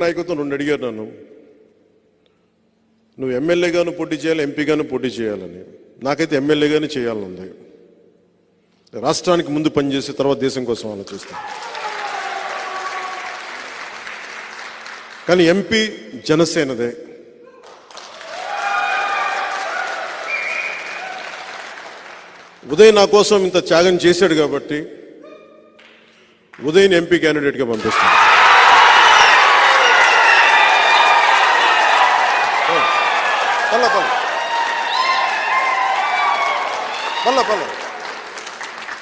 నాయకత్వం రెండు అడిగారు నన్ను, నువ్వు ఎమ్మెల్యేగాను పోటీ చేయాలి, ఎంపీగాను పోటీ చేయాలని. నాకైతే ఎమ్మెల్యేగానే చేయాలనుంది. రాష్ట్రానికి ముందు పనిచేసి తర్వాత దేశం కోసం ఆలోచిస్తాను. కానీ ఎంపీ జనసేనదే. ఉదయ్ నా కోసం ఇంత త్యాగం చేశాడు కాబట్టి ఉదయ్ని ఎంపీ క్యాండిడేట్గా పంపిస్తాను. పల్ల పల్ల పల్ల పల్ల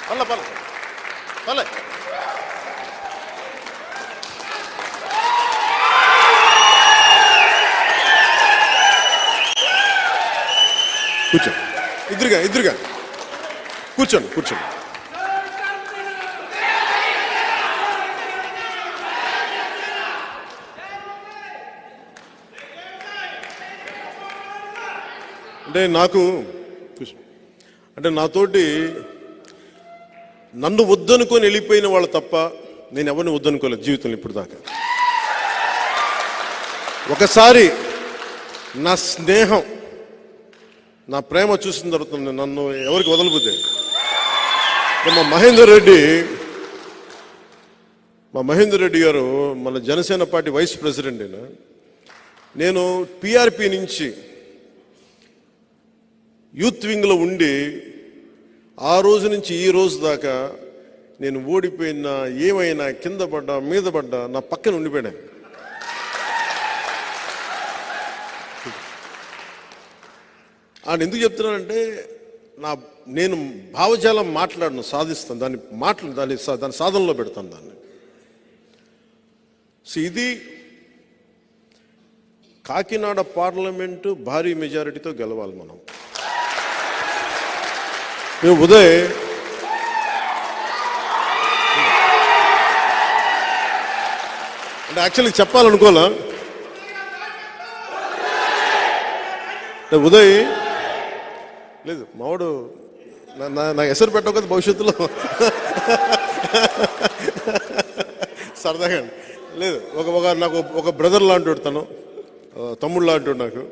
పల్ల పల్ల పల్ల కూర్చో, ఇద్దరుగా కూర్చోండి. అంటే నాతోటి నన్ను వద్దనుకొని వెళ్ళిపోయిన వాళ్ళు తప్ప నేను ఎవరిని వద్దనుకోలేదు జీవితంలో ఇప్పుడు దాకా. ఒకసారి నా స్నేహం, నా ప్రేమ చూసిన తర్వాత నన్ను ఎవరికి వదలబోతే మా మహేందర్ రెడ్డి గారు మన జనసేన పార్టీ వైస్ ప్రెసిడెంట్ అయినా, నేను పిఆర్పి నుంచి యూత్ వింగ్లో ఉండి ఆ రోజు నుంచి ఈ రోజు దాకా నేను ఓడిపోయినా ఏమైనా కింద పడ్డా మీద పడ్డా నా పక్కన ఉండిపోయాను. ఆయన ఎందుకు చెప్తున్నానంటే నేను భావజాలం మాట్లాడను, సాధిస్తాను దాన్ని సాధనలో పెడతాను దాన్ని. సో ఇది కాకినాడ పార్లమెంటు భారీ మెజారిటీతో గెలవాలి మనం. మేము ఉదయ్ అంటే యాక్చువల్లీ చెప్పాలనుకోలే, ఉదయ్ లేదు మావాడు నాకు ఎసరు పెట్టవు కదా భవిష్యత్తులో సరదాగా లేదు. నాకు ఒక బ్రదర్ లాంటి తను, తమ్ముడు లాంటి నాకు.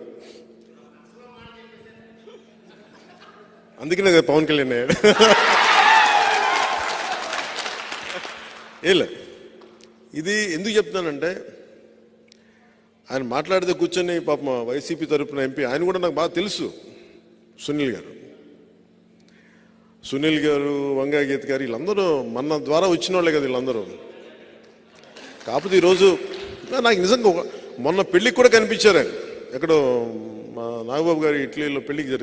అందుకనే కదా పవన్ కళ్యాణ్ అయ్యాడు. ఏలే ఇది ఎందుకు చెప్తానంటే, ఆయన మాట్లాడితే కూర్చొని పాపం వైసీపీ తరఫున ఎంపీ ఆయన కూడా నాకు బాగా తెలుసు, సునీల్ గారు వంగాగీత గారు వీళ్ళందరూ మన ద్వారా వచ్చిన వాళ్ళే కదా వీళ్ళందరూ. కాకపోతే ఈరోజు నాకు నిజంగా మొన్న పెళ్ళికి కూడా కనిపించారు ఆయన, ఎక్కడో మా నాగబాబు గారి ఇట్లీలో పెళ్ళికి జరిగింది.